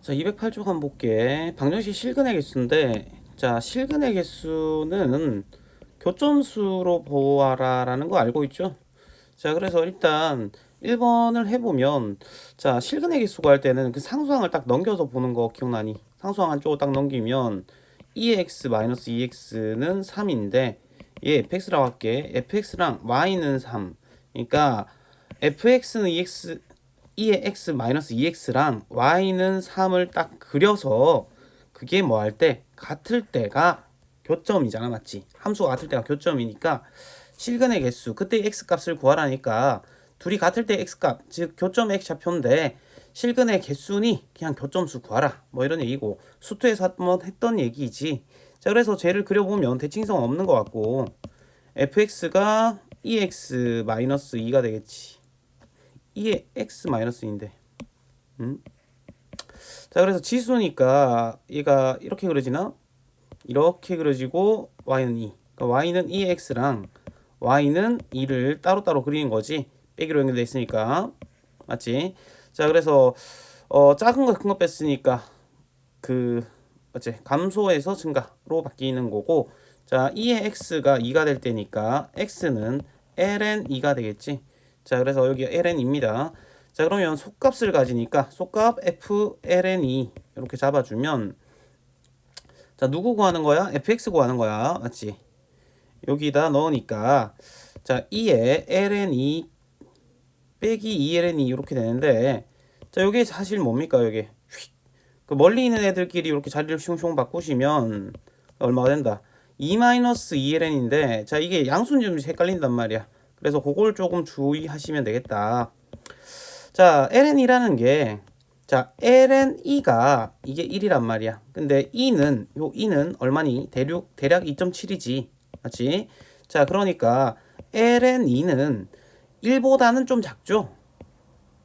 자, 208쪽 한번 볼게. 방정식 실근의 개수인데, 자, 실근의 개수는 교점수로 보아라라는 거 알고 있죠? 자, 그래서 일단 1번을 해보면, 자, 실근의 개수 구할 때는 그 상수항을 딱 넘겨서 보는 거 기억나니? 상수항 한쪽을 딱 넘기면 2x-2x는 3인데, 얘 fx라고 할게. fx랑 y는 3. 그러니까 fx는 2의 x 마이너스 2x랑 y는 3을 딱 그려서 그게 뭐 할 때 같을 때가 교점이잖아, 맞지? 함수가 같을 때가 교점이니까 실근의 개수, 그때 x 값을 구하라니까 둘이 같을 때 x 값, 즉 교점 x 좌표인데 실근의 개수니 그냥 교점수 구하라, 뭐 이런 얘기고, 수투에서 한번 했던 얘기지. 자, 그래서 쟤를 그려보면 대칭성 없는 것 같고 fx가 2x 마이너스 2가 되겠지. 2의 x 마이너스인데. 자, 그래서 지수니까 얘가 이렇게 그려지나? 이렇게 그려지고 y는 2. 그러니까 y는 2x랑 y는 2를 따로따로 그리는 거지. 빼기로 연결돼 있으니까. 맞지? 자, 그래서 작은 거 큰 거 뺐으니까 그 맞지? 감소해서 증가로 바뀌는 거고. 자, 2의 x가 2가 될 때니까 x는 ln 2가 되겠지. 자, 그래서 여기 ln입니다. 자, 그러면 속값을 가지니까 속값 fln2 이렇게 잡아주면, 자, 누구 구하는 거야? fx 구하는 거야. 맞지? 여기다 넣으니까, 자, 2에 ln2 빼기 2ln2 이렇게 되는데, 자, 이게 사실 뭡니까? 여기 그 멀리 있는 애들끼리 이렇게 자리를 슝슝 바꾸시면 얼마가 된다? 2-2ln인데, 자, 이게 양수는 좀 헷갈린단 말이야. 그래서 그걸 조금 주의하시면 되겠다. 자, ln이라는 게, 자, ln2가 이게 1이란 말이야. 근데 2는 얼마니? 대략 2.7이지. 맞지? 자, 그러니까 ln2는 1보다는 좀 작죠?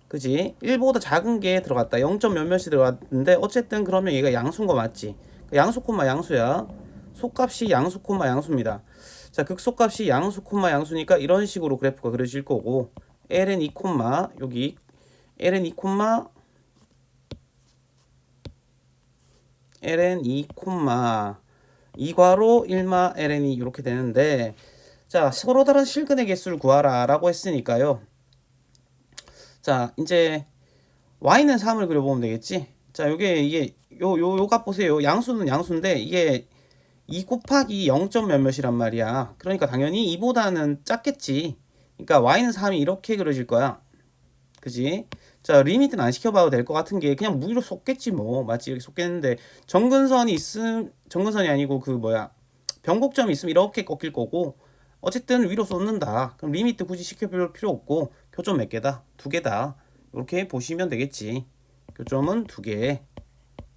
그지? 1보다 작은 게 들어갔다. 0. 몇몇이 들어갔는데, 어쨌든 그러면 얘가 양수인 거 맞지? 양수 콤마 양수야. 속값이 양수 콤마 양수입니다. 자, 극속값이 양수 콤마 양수니까 이런 식으로 그래프가 그려질 거고, ln2 콤마 여기 ln2 콤마 ln2 콤마 2괄호 1마 ln2 이렇게 되는데, 자, 서로 다른 실근의 개수를 구하라 라고 했으니까요. 자, 이제 y는 3을 그려보면 되겠지. 자, 이게 요 값 보세요. 양수는 양수인데 이게 2 곱하기 0. 몇몇이란 말이야. 그러니까 당연히 2보다는 작겠지. 그러니까 y는 3이 이렇게 그려질 거야. 그지? 자, 리미트는 안 시켜봐도 될 것 같은 게 그냥 무위로 쏟겠지 뭐. 맞지? 이렇게 쏟겠는데 정근선이 아니고 그 뭐야, 변곡점이 있으면 이렇게 꺾일 거고, 어쨌든 위로 쏟는다. 그럼 리미트 굳이 시켜볼 필요 없고, 교점 몇 개다? 2개다. 이렇게 보시면 되겠지. 교점은 2개.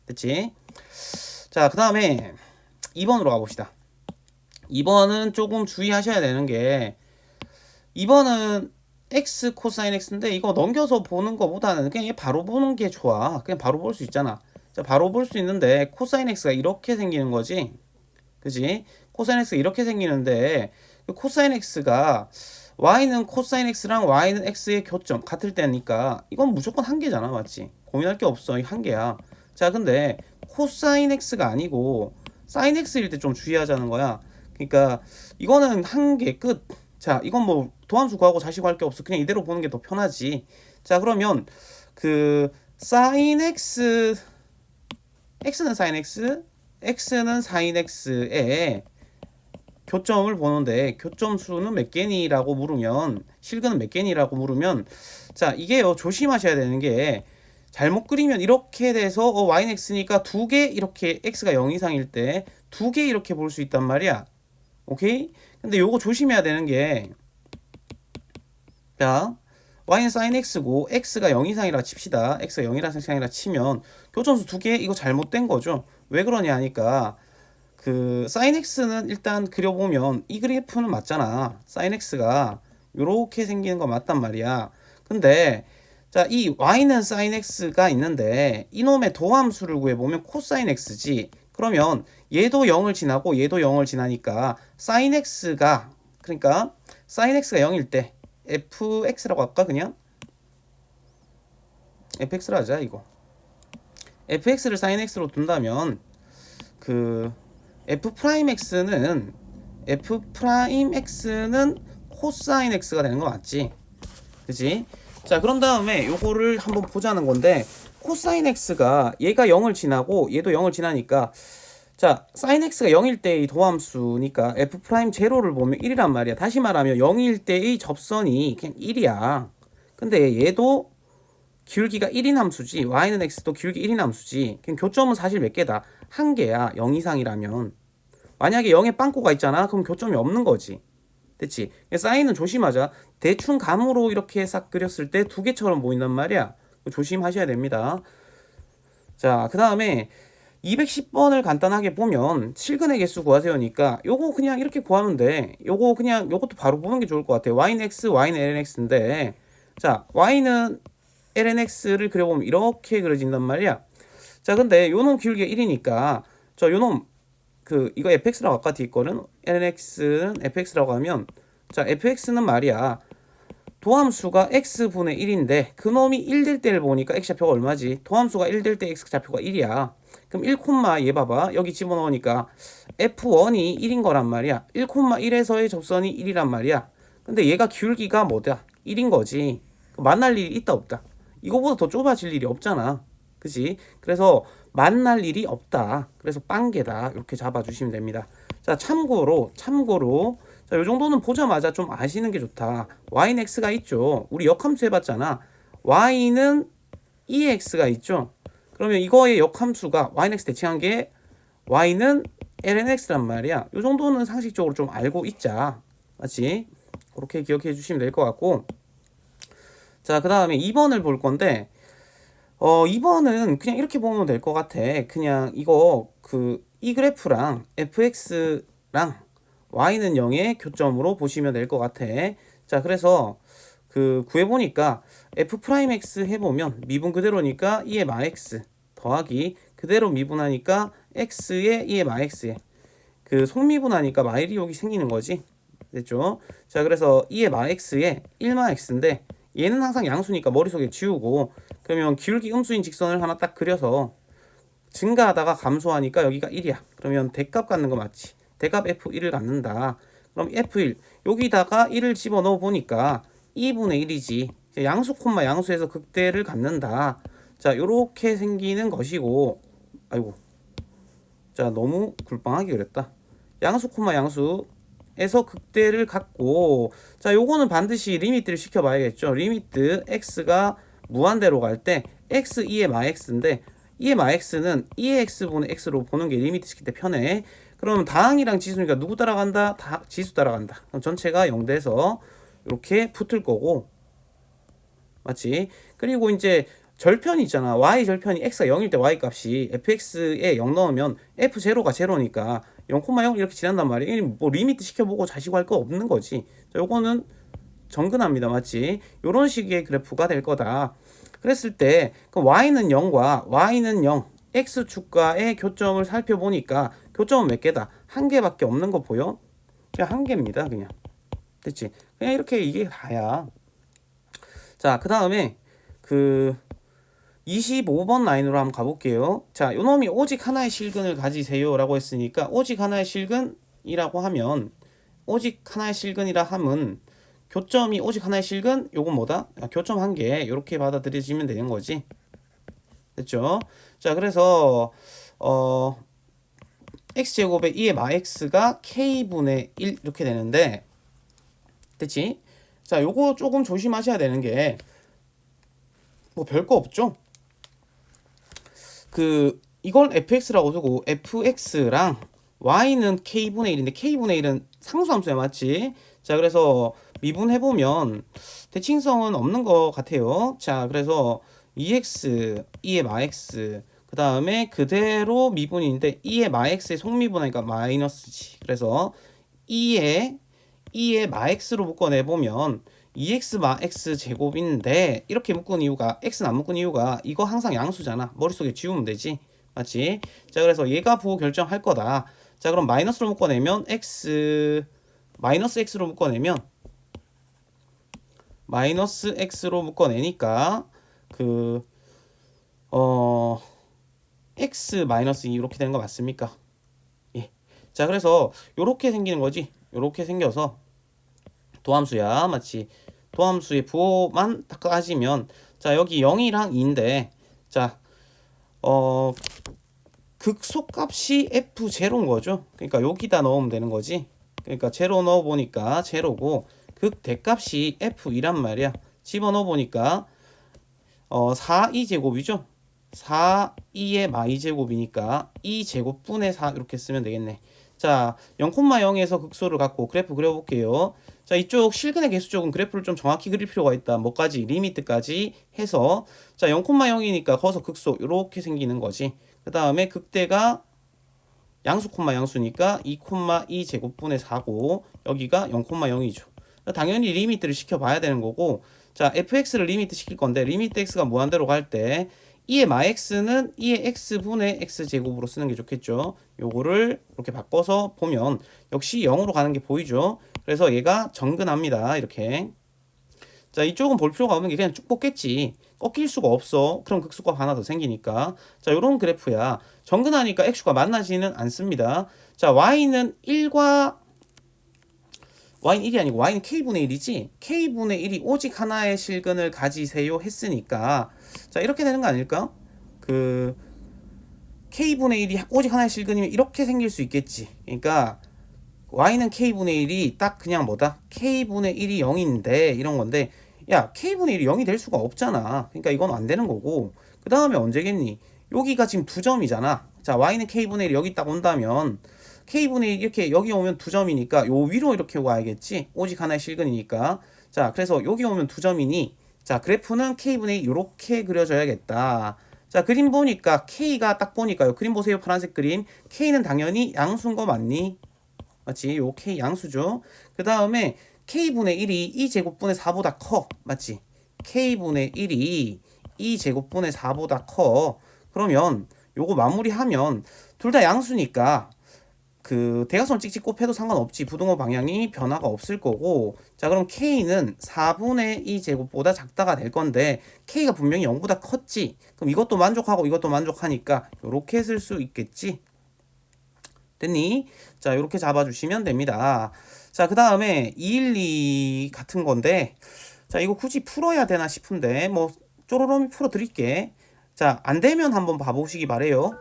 됐지? 자, 그 다음에 2번으로 가봅시다. 2번은 조금 주의하셔야 되는 게, 2번은 x 코사인 x인데 이거 넘겨서 보는 거보다는 그냥 얘 바로 보는 게 좋아. 그냥 바로 볼 수 있잖아. 자, 바로 볼 수 있는데 코사인 x가 이렇게 생기는 거지. 그지? 코사인 x가 이렇게 생기는데, 그 코사인 x가 y는 코사인 x랑 y는 x의 교점 같을 때니까 이건 무조건 한 개잖아. 맞지? 고민할 게 없어. 이 한 개야. 자, 근데 코사인 x가 아니고 사인 x일 때 좀 주의하자는 거야. 그러니까 이거는 한 개 끝. 자, 이건 뭐 도함수 구하고 자시고 할 게 없어. 그냥 이대로 보는 게 더 편하지. 자, 그러면 그 사인 x, x는 사인 x, x는 사인 x에 교점을 보는데 교점수는 몇 개니라고 물으면, 실근은 몇 개니라고 물으면, 자, 이게요, 조심하셔야 되는 게, 잘못 그리면 이렇게 돼서 y는 x니까 2개 이렇게 x가 0 이상일 때 2개 이렇게 볼 수 있단 말이야. 오케이? 근데 요거 조심해야 되는 게, 자, y는 sin x고 x가 0 이상이라 칩시다. x가 0 이상이라 치면 교점수 2개 이거 잘못된 거죠. 왜 그러냐 하니까, 그 sin x는 일단 그려보면 이 그래프는 맞잖아. sin x가 요렇게 생기는 거 맞단 말이야. 근데 자, 이 y는 sin x가 있는데 이놈의 도함수를 구해보면 코사인 x지. 그러면 얘도 0을 지나고 얘도 0을 지나니까 sin x가, 그러니까 sin x가 0일 때 fx라고 할까? 그냥 fx라 하자. 이거 fx를 sin x로 둔다면 그 f'(x는 코사인 x가 되는 거 맞지? 그지? 자, 그런 다음에 요거를 한번 보자는 건데, 코사인 x가 얘가 0을 지나고 얘도 0을 지나니까, 자, sin x가 0일 때의 도함수니까 f'0를 보면 1이란 말이야. 다시 말하면 0일 때의 접선이 그냥 1이야. 근데 얘도 기울기가 1인 함수지, y는 x도 기울기 1인 함수지. 그냥 교점은 사실 몇 개다? 한 개야. 0 이상이라면. 만약에 0에 빵꾸가 있잖아. 그럼 교점이 없는 거지. 됐지? 사인은 조심하자. 대충 감으로 이렇게 싹 그렸을 때 두 개처럼 보인단 말이야. 조심하셔야 됩니다. 자, 그 다음에 210번을 간단하게 보면 실근의 개수 구하세요니까 요거 그냥 이렇게 구하면 돼. 요거 그냥 요것도 바로 보는 게 좋을 것 같아. y는 x, y는 lnx인데, 자, y는 lnx를 그려보면 이렇게 그려진단 말이야. 자, 근데 요놈 기울기가 1이니까 저 요놈 이거 fx라고 아까 뒤에 거는 lnx는 fx라고 하면, 자, fx는 말이야, 도함수가 x분의 1인데 그놈이 1 될 때를 보니까 x좌표가 얼마지? 도함수가 1 될 때 x좌표가 1이야. 그럼 1, 얘 봐봐. 여기 집어넣으니까 f1이 1인 거란 말이야. 1,1에서의 접선이 1이란 말이야. 근데 얘가 기울기가 뭐다? 1인 거지. 만날 일이 있다 없다? 이거보다 더 좁아질 일이 없잖아. 그지? 그래서 만날 일이 없다. 그래서 빵개다. 이렇게 잡아주시면 됩니다. 자, 참고로 자, 요 정도는 보자마자 좀 아시는 게 좋다. y는 x가 있죠. 우리 역함수 해봤잖아. y는 2x가 있죠. 그러면 이거의 역함수가 y는 x 대칭한 게 y는 lnx란 말이야. 요 정도는 상식적으로 좀 알고 있자. 맞지? 그렇게 기억해 주시면 될 것 같고. 자, 그 다음에 2번을 볼 건데, 2번은 그냥 이렇게 보면 될 것 같아. 그냥 이거 이 그래프랑 fx랑 y는 0의 교점으로 보시면 될 것 같아. 자, 그래서 구해보니까 f'x 해보면 미분 그대로니까 2의 마x 더하기 그대로 미분하니까 x의 2의 마x에 속미분하니까 마일이 여기 생기는 거지. 됐죠? 자, 그래서 2의 마x에 1마x인데 얘는 항상 양수니까 머릿속에 지우고, 그러면 기울기 음수인 직선을 하나 딱 그려서 증가하다가 감소하니까 여기가 1이야. 그러면 대값 갖는 거 맞지? 대값 f1을 갖는다. 그럼 f1 여기다가 1을 집어넣어 보니까 2분의 1이지. 양수 콤마 양수에서 극대를 갖는다. 자, 요렇게 생기는 것이고, 아이고, 자, 너무 굴빵하기 그랬다. 양수 콤마 양수에서 극대를 갖고, 자, 요거는 반드시 리미트를 시켜봐야겠죠. 리미트 x가 무한대로 갈 때 x 2의 마x인데 2의 마x는 2의 x분의 x로 보는 게 리미트 시킬 때 편해. 그럼 다항이랑 지수니까 누구 따라간다? 지수 따라간다. 그럼 전체가 0돼서 이렇게 붙을 거고, 맞지? 그리고 이제 절편이 있잖아. y 절편이 x가 0일 때 y 값이 fx에 0 넣으면 f0가 0니까 0,0 이렇게 지난단 말이야. 뭐 리미트 시켜보고 자시고 할 거 없는 거지. 자, 요거는 정근합니다. 맞지? 요런 식의 그래프가 될 거다. 그랬을 때 그럼 y는 0과 y는 0 x축과의 교점을 살펴보니까 교점은 몇 개다? 한 개밖에 없는 거 보여? 그냥 한 개입니다. 그냥. 됐지? 그냥 이렇게 이게 다야. 자, 그 다음에 25번 라인으로 한번 가볼게요. 자, 요놈이 오직 하나의 실근을 가지세요 라고 했으니까 오직 하나의 실근이라고 하면, 오직 하나의 실근이라 함은 교점이 오직 하나의 실근, 요건 뭐다? 교점 한 개, 이렇게 받아들여지면 되는 거지. 됐죠? 자, 그래서 x제곱에 2의 마x가 k분의 1 이렇게 되는데, 됐지? 자, 요거 조금 조심하셔야 되는 게 뭐 별거 없죠? 이걸 fx라고 두고 fx랑 y는 k분의 1인데 k분의 1은 상수함수야, 맞지? 자, 그래서 미분해보면 대칭성은 없는 것 같아요. 자, 그래서 2x, 2의 마x, 그 다음에 그대로 미분인데 2의 마x에 속미분하니까 마이너스지. 그래서 2의 마x로 묶어내보면 2x 마 x 제곱인데, 이렇게 묶은 이유가, x는 안 묶은 이유가 이거 항상 양수잖아. 머릿속에 지우면 되지. 맞지? 자, 그래서 얘가 부호 결정할 거다. 자, 그럼 마이너스로 묶어내면 마이너스 x로 묶어내면 마이너스 x로 묶어내니까 x 마이너스 2 이렇게 되는 거 맞습니까? 예. 자, 그래서 요렇게 생기는 거지. 요렇게 생겨서 도함수야. 마치 도함수의 부호만 딱 따지면 자, 여기 0이랑 2인데 자, 극소값이 f0인 거죠. 그러니까 여기다 넣으면 되는 거지. 그러니까 제로 넣어 보니까 제로고 극대값이 f2란 말이야. 집어넣어 보니까 4이제곱이죠. 4, 2의 마이제곱이니까 2제곱분의 4 이렇게 쓰면 되겠네. 자, 0,0에서 극소를 갖고 그래프 그려볼게요. 자, 이쪽 실근의 개수 쪽은 그래프를 좀 정확히 그릴 필요가 있다. 뭐까지? 리미트까지 해서 자, 0,0이니까 거기서 극소 이렇게 생기는 거지. 그 다음에 극대가 양수 콤마 양수니까 2,2 제곱분의 4고 여기가 0,0이죠. 당연히 리미트를 시켜봐야 되는 거고 자, fx를 리미트 시킬 건데 리미트 x가 무한대로 갈 때 2의 마x는 2의 x분의 x제곱으로 쓰는 게 좋겠죠. 요거를 이렇게 바꿔서 보면 역시 0으로 가는 게 보이죠. 그래서 얘가 정근합니다. 이렇게. 자, 이쪽은 볼 필요가 없는 게 그냥 쭉 뽑겠지. 꺾일 수가 없어. 그럼 극소값 하나 더 생기니까. 자, 요런 그래프야. 정근하니까 x가 만나지는 않습니다. 자, y는 1과 y는 1이 아니고 y는 k분의 1이지. k분의 1이 오직 하나의 실근을 가지세요 했으니까 자, 이렇게 되는 거 아닐까? 그 k분의 1이 오직 하나의 실근이면 이렇게 생길 수 있겠지. 그러니까 y는 k분의 1이 딱 그냥 뭐다? k분의 1이 0인데 이런 건데 야, k분의 1이 0이 될 수가 없잖아. 그러니까 이건 안 되는 거고 그 다음에 언제겠니? 여기가 지금 2점이잖아. 자, y는 k분의 1이 여기 딱 온다면 k분의 1 이렇게 여기 오면 2점이니까 요 위로 이렇게 와야겠지. 오직 하나의 실근이니까. 자, 그래서 여기 오면 2점이니 자, 그래프는 k분의 1 이렇게 그려줘야겠다. 자, 그림 보니까 k가 딱 보니까요. 그림 보세요. 파란색 그림. k는 당연히 양수인 거 맞니? 맞지? 요 k 양수죠. 그 다음에 k분의 1이 2제곱분의 4보다 커. 맞지? k분의 1이 2제곱분의 4보다 커. 그러면 요거 마무리하면 둘 다 양수니까 그 대각선 찍찍 곱해도 상관없지. 부등호 방향이 변화가 없을 거고 자, 그럼 k는 4분의 2제곱보다 작다가 될 건데 k가 분명히 0보다 컸지. 그럼 이것도 만족하고 이것도 만족하니까 요렇게 쓸 수 있겠지. 됐니? 자, 요렇게 잡아주시면 됩니다. 자, 그 다음에 212 같은 건데 자, 이거 굳이 풀어야 되나 싶은데 뭐 쪼로롬이 풀어드릴게. 자, 안 되면 한번 봐보시기 바래요.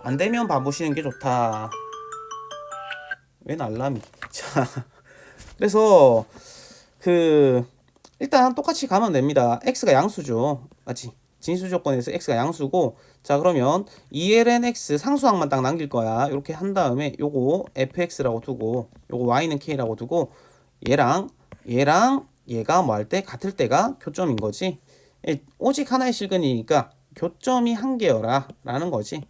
안 되면 봐보시는 게 좋다. 웬 알람이. 자, 그래서 그 일단 똑같이 가면 됩니다. x가 양수죠. 맞지? 진수 조건에서 x가 양수고 자, 그러면 2lnx 상수항만 딱 남길 거야. 이렇게 한 다음에 요거 fx라고 두고 요거 y는 k라고 두고 얘랑 얘가 뭐 할 때 같을 때가 교점인 거지. 오직 하나의 실근이니까 교점이 한 개여라 라는 거지.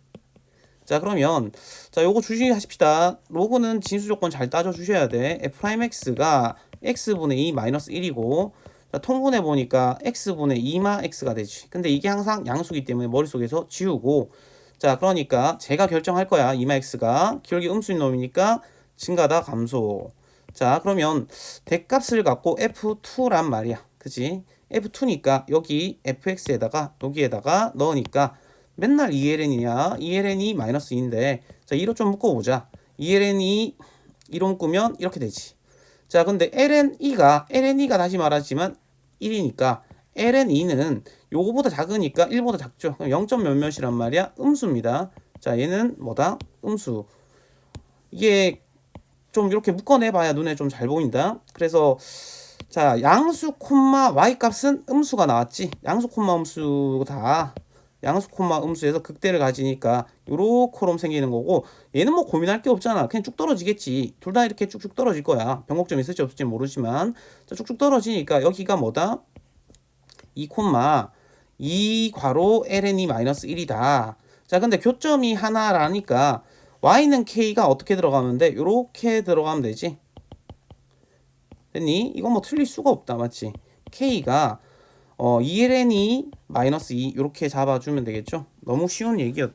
자, 그러면 자, 요거 주시하십시다. 로그는 진수 조건 잘 따져 주셔야 돼. f'x가 x분의 2 마이너스 1이고 자, 통분해 보니까 x분의 2마 x가 되지. 근데 이게 항상 양수기 때문에 머릿속에서 지우고 자, 그러니까 제가 결정할 거야. 2마 x가 기울기 음수인 놈이니까 증가다 감소. 자, 그러면 대값을 갖고 f2란 말이야. 그치? f2니까 여기 fx에다가 여기에다가 넣으니까 맨날 2ln이냐? 2ln이 마이너스 2인데 자, 2로 좀 묶어보자. 2ln이 2로 묶으면 이렇게 되지. 자, 근데 ln이가 다시 말하지만 1이니까 ln2는 요거보다 작으니까 1보다 작죠. 그럼 0점 몇몇이란 말이야? 음수입니다. 자, 얘는 뭐다? 음수. 이게 좀 이렇게 묶어내봐야 눈에 좀 잘 보인다. 그래서 자, 양수 콤마 y 값은 음수가 나왔지. 양수 콤마 음수다. 양수 콤마 음수에서 극대를 가지니까 요렇게럼 생기는 거고 얘는 뭐 고민할 게 없잖아. 그냥 쭉 떨어지겠지. 둘 다 이렇게 쭉쭉 떨어질 거야. 변곡점 있을지 없을지 모르지만 자, 쭉쭉 떨어지니까 여기가 뭐다? 2 콤마 2 괄호 ln이 마이너스 1이다. 자, 근데 교점이 하나라니까 y는 k가 어떻게 들어가면 돼? 요렇게 들어가면 되지. 됐니? 이건 뭐 틀릴 수가 없다. 맞지? k가 2ln이 마이너스 2 이렇게 잡아주면 되겠죠. 너무 쉬운 얘기였다.